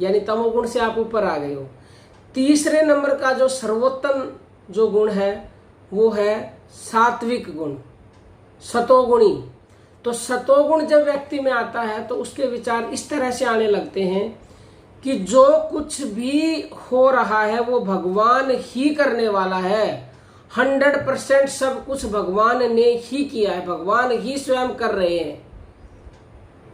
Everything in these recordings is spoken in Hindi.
यानी तमोगुण से आप ऊपर आ गए हो। तीसरे नंबर का जो सर्वोत्तम जो गुण है वो है सात्विक गुण, सतोगुणी। तो सतोगुण जब व्यक्ति में आता है तो उसके विचार इस तरह से आने लगते हैं कि जो कुछ भी हो रहा है वो भगवान ही करने वाला है। 100% सब कुछ भगवान ने ही किया है, भगवान ही स्वयं कर रहे हैं।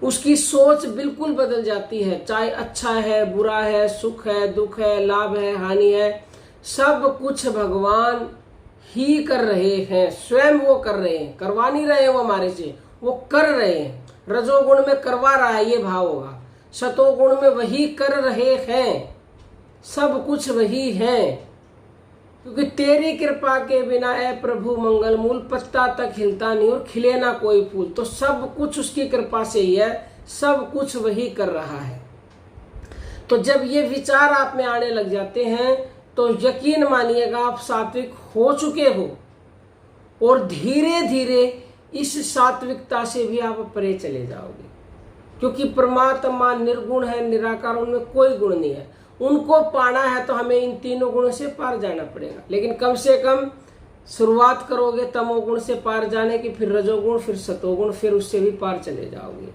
उसकी सोच बिल्कुल बदल जाती है, चाहे अच्छा है, बुरा है, सुख है, दुख है, लाभ है, हानि है, सब कुछ भगवान ही कर रहे हैं, स्वयं वो कर रहे हैं। करवा नहीं रहे हैं वो हमारे से, वो कर रहे हैं। रजोगुण में करवा रहा है ये भाव होगा, सतोगुण में वही कर रहे हैं, सब कुछ वही है। क्योंकि तेरी कृपा के बिना ए प्रभु मंगल मूल, पत्ता तक हिलता नहीं और खिले ना कोई फूल। तो सब कुछ उसकी कृपा से ही है, सब कुछ वही कर रहा है। तो जब ये विचार आप में आने लग जाते हैं तो यकीन मानिएगा आप सात्विक हो चुके हो, और धीरे धीरे इस सात्विकता से भी आप परे चले जाओगे। क्योंकि परमात्मा निर्गुण है, निराकार, उनमें कोई गुण नहीं है। उनको पाना है तो हमें इन तीनों गुणों से पार जाना पड़ेगा। लेकिन कम से कम शुरुआत करोगे तमोगुण से पार जाने की, फिर रजोगुण, फिर सतोगुण, फिर उससे भी पार चले जाओगे।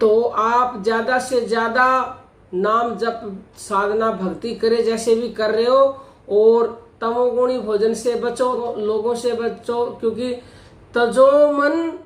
तो आप ज्यादा से ज्यादा नाम जप, साधना, भक्ति करे जैसे भी कर रहे हो, और तमोगुणी भोजन से बचो, लोगों से बचो। क्योंकि तजो मन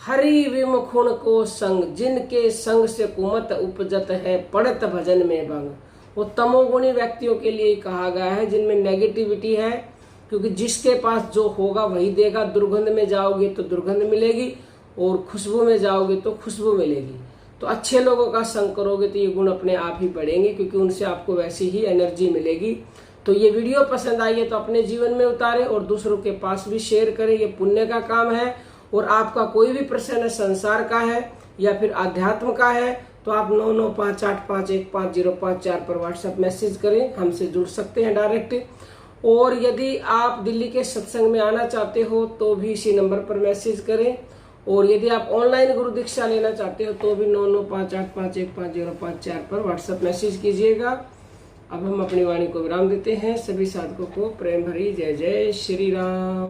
हरि विमुखुण को संग, जिनके संग से कुमत उपजत है, पड़त भजन में भंग। वो तमोगुणी व्यक्तियों के लिए कहा गया है जिनमें नेगेटिविटी है। क्योंकि जिसके पास जो होगा वही देगा। दुर्गंध में जाओगे तो दुर्गंध मिलेगी, और खुशबू में जाओगे तो खुशबू मिलेगी। तो अच्छे लोगों का संग करोगे तो ये गुण अपने आप ही बढ़ेंगे, क्योंकि उनसे आपको वैसी ही एनर्जी मिलेगी। तो ये वीडियो पसंद आई है तो अपने जीवन में उतारें और दूसरों के पास भी शेयर करें, ये पुण्य का काम है। और आपका कोई भी प्रश्न है, संसार का है या फिर आध्यात्म का है, तो आप 9958515054 पर व्हाट्सएप मैसेज करें, हमसे जुड़ सकते हैं डायरेक्ट। और यदि आप दिल्ली के सत्संग में आना चाहते हो तो भी इसी नंबर पर मैसेज करें। और यदि आप ऑनलाइन गुरु दीक्षा लेना चाहते हो तो भी 9958515054 पर व्हाट्सएप मैसेज कीजिएगा। अब हम अपनी वाणी को विराम देते हैं। सभी साधकों को प्रेम भरी जय जय श्री राम।